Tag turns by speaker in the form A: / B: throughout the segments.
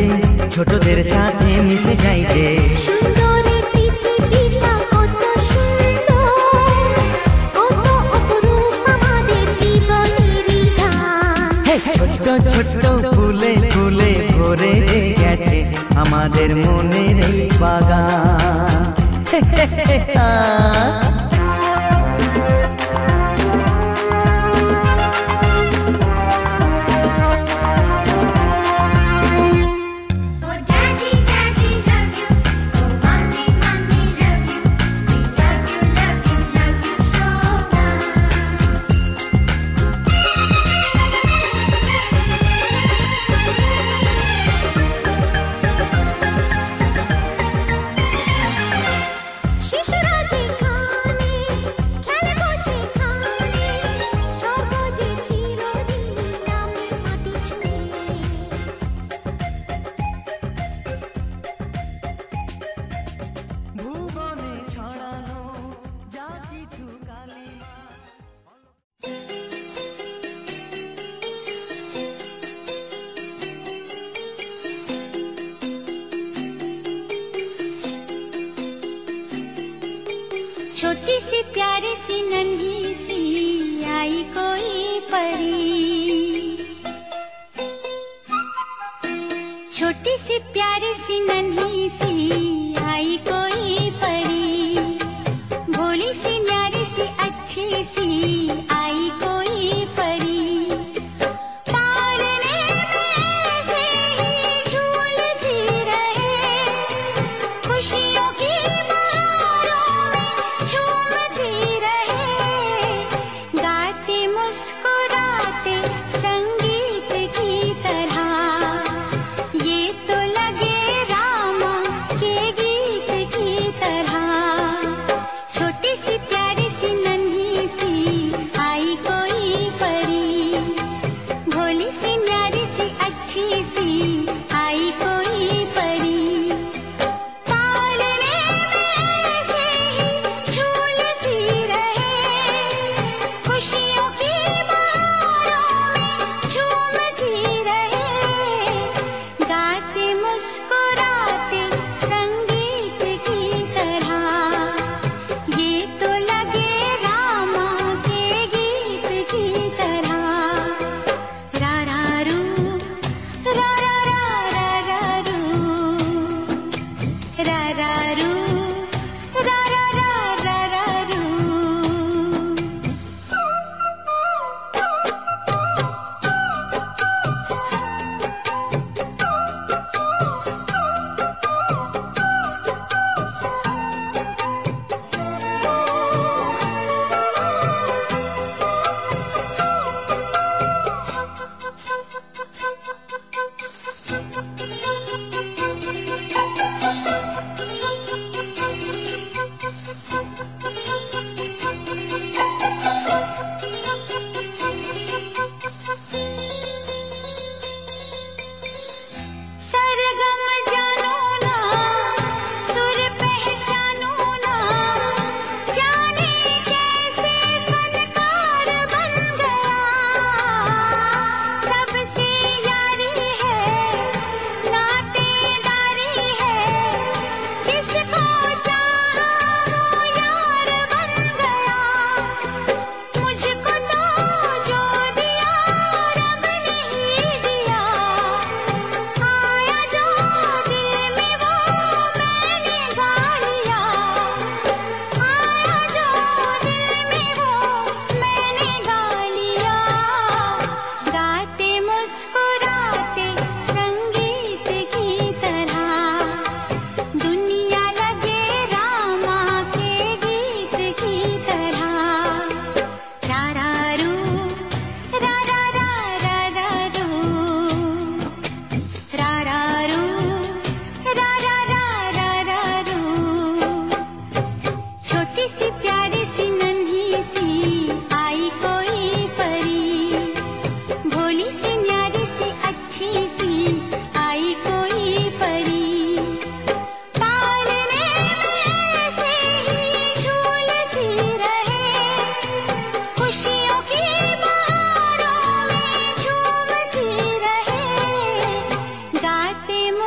A: যে ছোটদের সাথে মিশে যাই যে।
B: সুন্দর পৃথিবীটা কত সুন্দর, কত অপরূপ আমাদের জীবনেরই গান।
A: ছোট্ট ছোট্ট ফুলে ফুলে ভরে গেছে আমাদের মনের এই বাগান।
B: छोटी सी प्यारी सी नन्ही सी आई कोई परी, छोटी सी प्यारी सी नन्ही सी आई कोई परी, भोली सी न्यारी सी अच्छी सी आई कोई परी, पालने में से ही झूल जी रहे, खुशियों की छोटी सी प्यारी सी नन्ही सी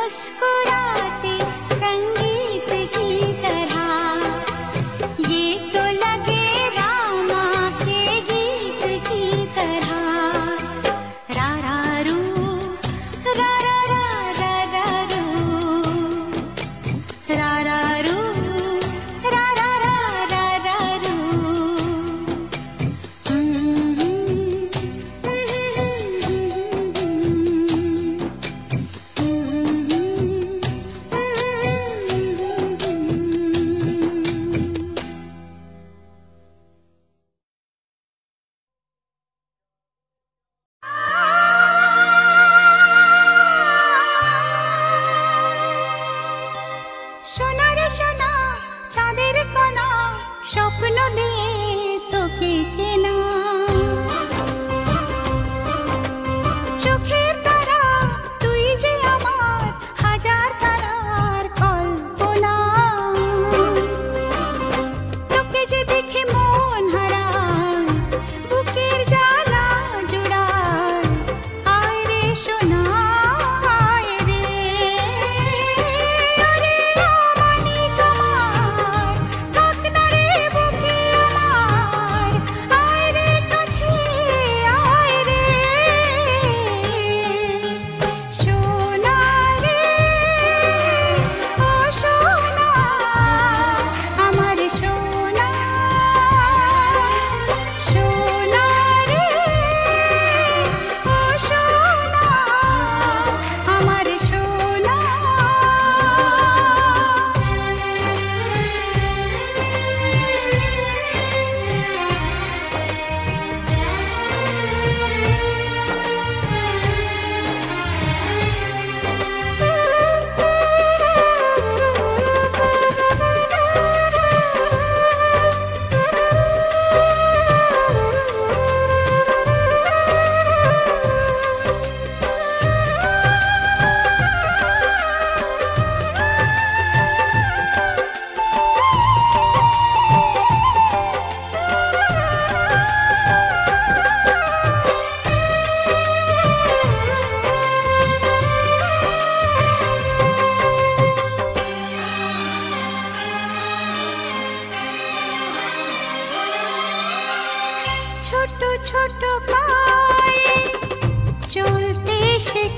B: मुस्कुराते संगीत की तरह, ये तो लगे रामा के गीत की तरह। रा रा रू, रा रा रा रा रू, रा रा रू, रा रा रा रा रू। সোনা রে সোনা, চাঁদের কণা, স্বপ্ন দিয়ে তোকে কেনা। চোখের তারা, তুই যে আমার হাজার তারার কল্পনা। তোকে যে দেখে মন হারায়, বুকের জ্বালা জুড়ায়। আয় রে সোনা, আয় রে, আরে আমানি তোমার, থাক না রে বুকে আমার। আয় রে কাছে, আয় রে, সোনা রে, ও সোনা, আমার সোনা, সোনা রে, ও সোনা, আমার সোনা। ছোট ছোট পায়ে চলতে শেখা